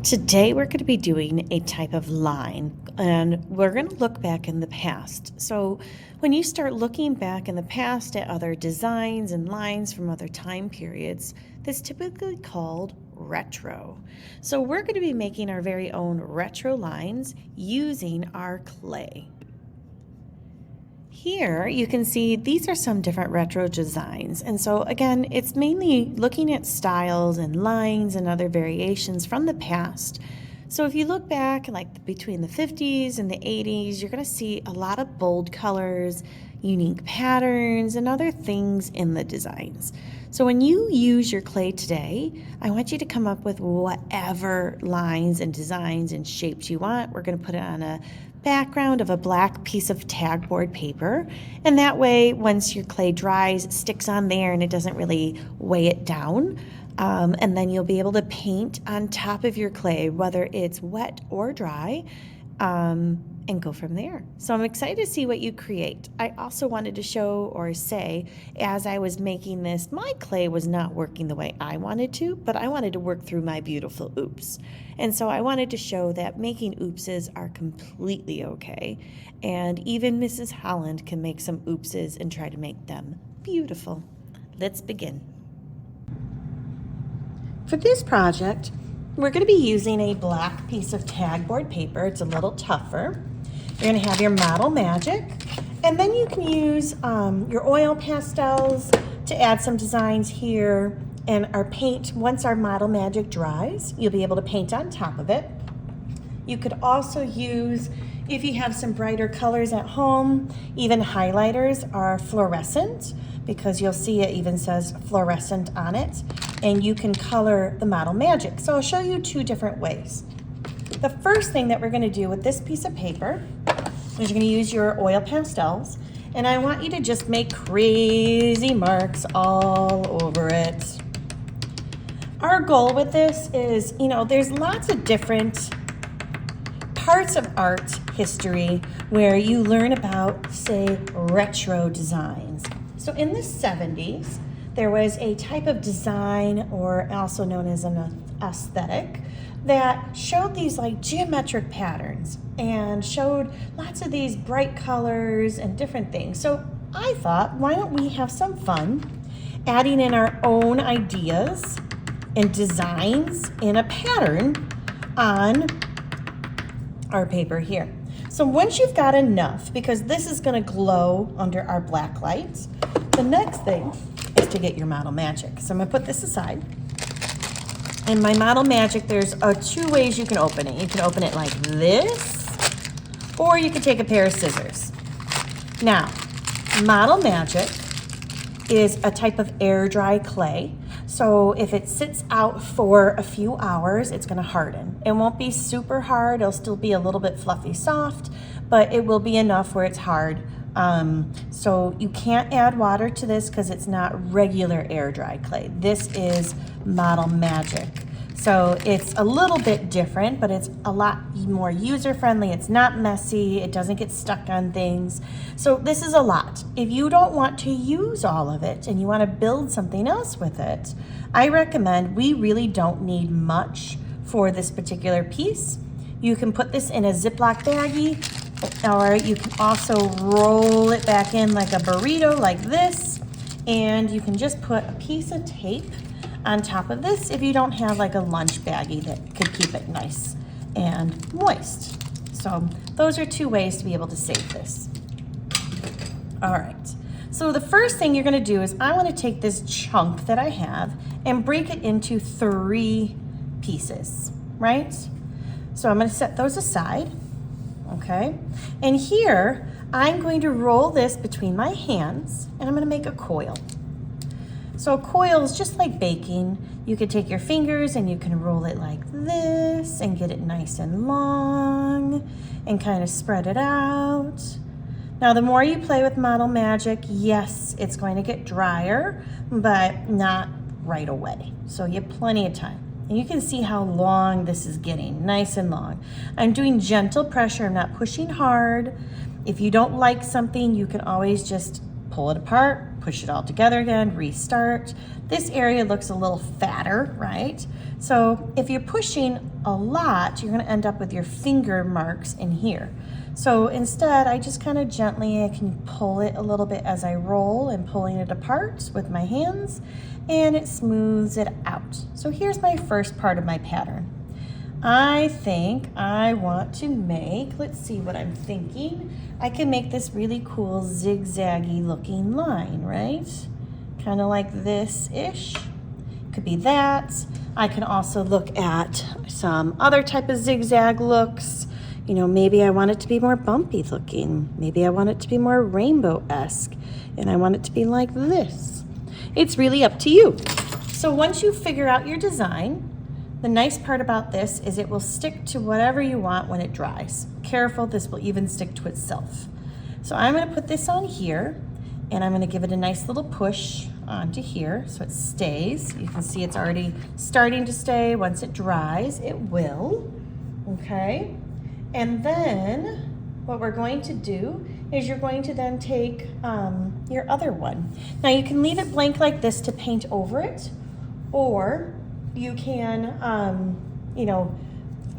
Today we're going to be doing a type of line, and we're going to look back in the past. So when you start looking back in the past at other designs and lines from other time periods, that's typically called retro. So we're going to be making our very own retro lines using our clay. Here you can see these are some different retro designs, and so again it's mainly looking at styles and lines and other variations from the past. So if you look back like between the 50s and the 80s, you're going to see a lot of bold colors, unique patterns, and other things in the designs. So when you use your clay today, I want you to come up with whatever lines and designs and shapes you want. We're going to put it on a background of a black piece of tagboard paper, and that way once your clay dries, it sticks on there and it doesn't really weigh it down. And then you'll be able to paint on top of your clay, whether it's wet or dry, and go from there. So I'm excited to see what you create. I also wanted to show or say, as I was making this, my clay was not working the way I wanted to, but I wanted to work through my beautiful oops. And so I wanted to show that making oopses are completely okay. And even Mrs. Holland can make some oopses and try to make them beautiful. Let's begin. For this project, we're going to be using a black piece of tagboard paper. It's a little tougher. You're going to have your Model Magic, and then you can use your oil pastels to add some designs here, and our paint, once our Model Magic dries, you'll be able to paint on top of it. You could also use, if you have some brighter colors at home, even highlighters are fluorescent, because you'll see it even says fluorescent on it, and you can color the Model Magic. So I'll show you two different ways. The first thing that we're going to do with this piece of paper is you're going to use your oil pastels, and I want you to just make crazy marks all over it. Our goal with this is, there's lots of different parts of art history where you learn about, say, retro designs. So in the 70s, there was a type of design, or also known as an aesthetic, that showed these like geometric patterns and showed lots of these bright colors and different things. So I thought, why don't we have some fun adding in our own ideas and designs in a pattern on our paper here. So once you've got enough, because this is going to glow under our black lights, the next thing is to get your Model Magic. So I'm going to put this aside. In my Model Magic, there's two ways you can open it. You can open it like this, or you can take a pair of scissors. Now, Model Magic is a type of air dry clay. So if it sits out for a few hours, it's going to harden. It won't be super hard. It'll still be a little bit fluffy soft, but it will be enough where it's hard. So you can't add water to this because it's not regular air dry clay. This is Model Magic. So it's a little bit different, but it's a lot more user friendly. It's not messy. It doesn't get stuck on things. So this is a lot. If you don't want to use all of it and you want to build something else with it, I recommend, we really don't need much for this particular piece. You can put this in a Ziploc baggie, or you can also roll it back in like a burrito like this, and you can just put a piece of tape on top of this if you don't have like a lunch baggie that could keep it nice and moist. So those are two ways to be able to save this. All right, so the first thing you're going to do is I want to take this chunk that I have and break it into 3 pieces, right? So I'm going to set those aside. Okay, and here I'm going to roll this between my hands, and I'm going to make a coil. So a coil is just like baking. You could take your fingers and you can roll it like this and get it nice and long and kind of spread it out. Now the more you play with Model Magic, yes, it's going to get drier, but not right away. So you have plenty of time. And you can see how long this is getting, nice and long. I'm doing gentle pressure, I'm not pushing hard. If you don't like something, you can always just pull it apart, push it all together again, restart. This area looks a little fatter, right? So if you're pushing a lot, you're going to end up with your finger marks in here. So instead, I just kind of gently, I can pull it a little bit as I roll and pulling it apart with my hands, and it smooths it out. So here's my first part of my pattern. I think I want to make, let's see what I'm thinking. I can make this really cool zigzaggy looking line, right? Kind of like this-ish. Could be that. I can also look at some other type of zigzag looks. You know, maybe I want it to be more bumpy looking. Maybe I want it to be more rainbow-esque. And I want it to be like this. It's really up to you. So once you figure out your design, the nice part about this is it will stick to whatever you want when it dries. Careful, this will even stick to itself. So I'm gonna put this on here, and I'm gonna give it a nice little push onto here so it stays. You can see it's already starting to stay. Once it dries, it will, okay? And then what we're going to do is you're going to then take your other one. Now you can leave it blank like this to paint over it, or you can, you know,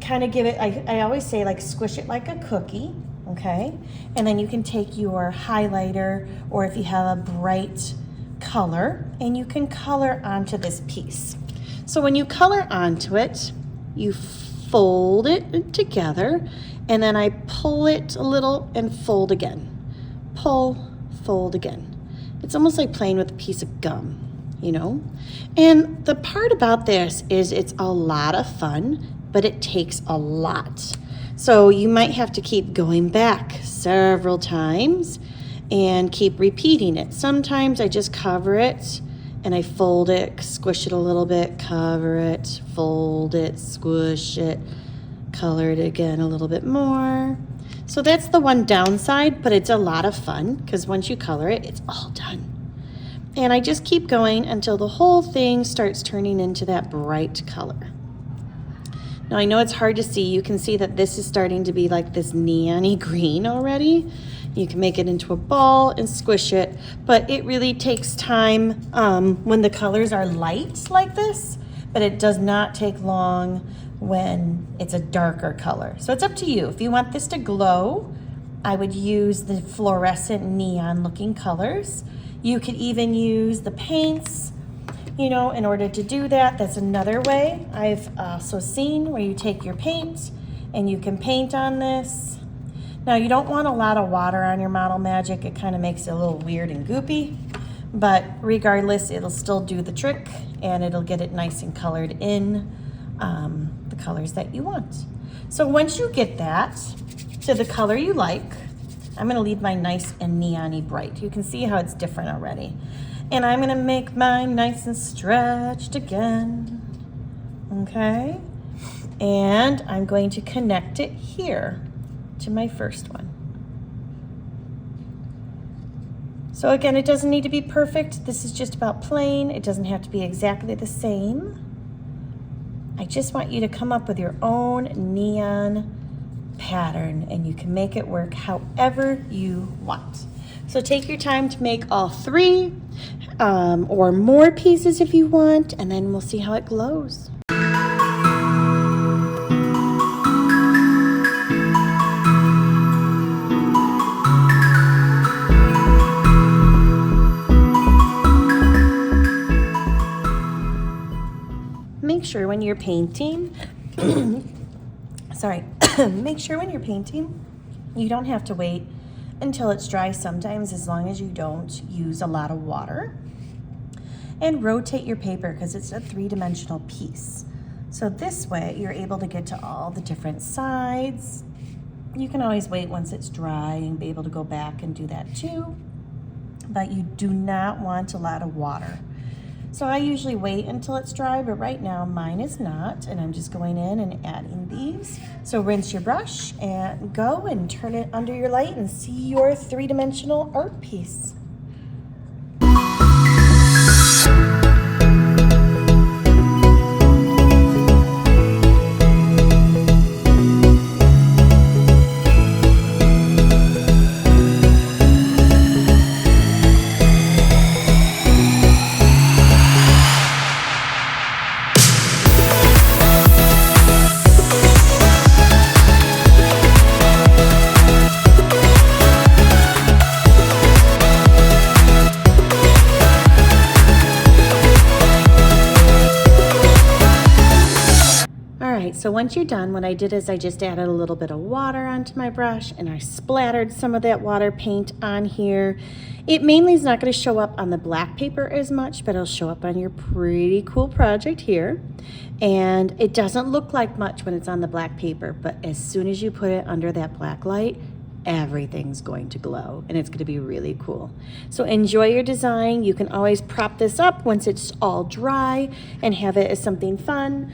kind of give it, I always say like squish it like a cookie, okay? And then you can take your highlighter, or if you have a bright color, and you can color onto this piece. So when you color onto it, you fold it together, and then I pull it a little and fold again. Pull, fold again. It's almost like playing with a piece of gum, you know? And the part about this is it's a lot of fun, but it takes a lot. So you might have to keep going back several times and keep repeating it. Sometimes I just cover it and I fold it, squish it a little bit, cover it, fold it, squish it, color it again a little bit more. So that's the one downside, but it's a lot of fun because once you color it, it's all done. And I just keep going until the whole thing starts turning into that bright color. Now I know it's hard to see. You can see that this is starting to be like this neon-y green already. You can make it into a ball and squish it, but it really takes time when the colors are light like this, but it does not take long when it's a darker color. So it's up to you. If you want this to glow, I would use the fluorescent neon looking colors. You could even use the paints, you know, in order to do that. That's another way I've also seen where you take your paint and you can paint on this. Now you don't want a lot of water on your Model Magic. It kind of makes it a little weird and goopy, but regardless, it'll still do the trick and it'll get it nice and colored in the colors that you want. So once you get that to the color you like, I'm gonna leave mine nice and neon-y bright. You can see how it's different already. And I'm gonna make mine nice and stretched again, okay? And I'm going to connect it here to my first one. So again, it doesn't need to be perfect. This is just about playing. It doesn't have to be exactly the same. I just want you to come up with your own neon pattern and you can make it work however you want. So take your time to make all three or more pieces if you want, and then we'll see how it glows. Make sure when you're painting, sorry, make sure when you're painting, you don't have to wait until it's dry sometimes, as long as you don't use a lot of water. And rotate your paper because it's a three-dimensional piece. So this way you're able to get to all the different sides. You can always wait once it's dry and be able to go back and do that too. But you do not want a lot of water. So I usually wait until it's dry, but right now mine is not, and I'm just going in and adding these. So rinse your brush and go and turn it under your light and see your three-dimensional art piece. All right, so once you're done, what I did is I just added a little bit of water onto my brush and I splattered some of that water paint on here. It mainly is not going to show up on the black paper as much, but it'll show up on your pretty cool project here. And it doesn't look like much when it's on the black paper, but as soon as you put it under that black light, everything's going to glow and it's going to be really cool. So enjoy your design. You can always prop this up once it's all dry and have it as something fun.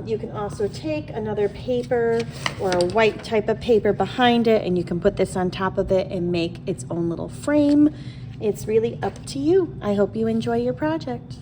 You can also take another paper or a white type of paper behind it and you can put this on top of it and make its own little frame. It's really up to you. I hope you enjoy your project.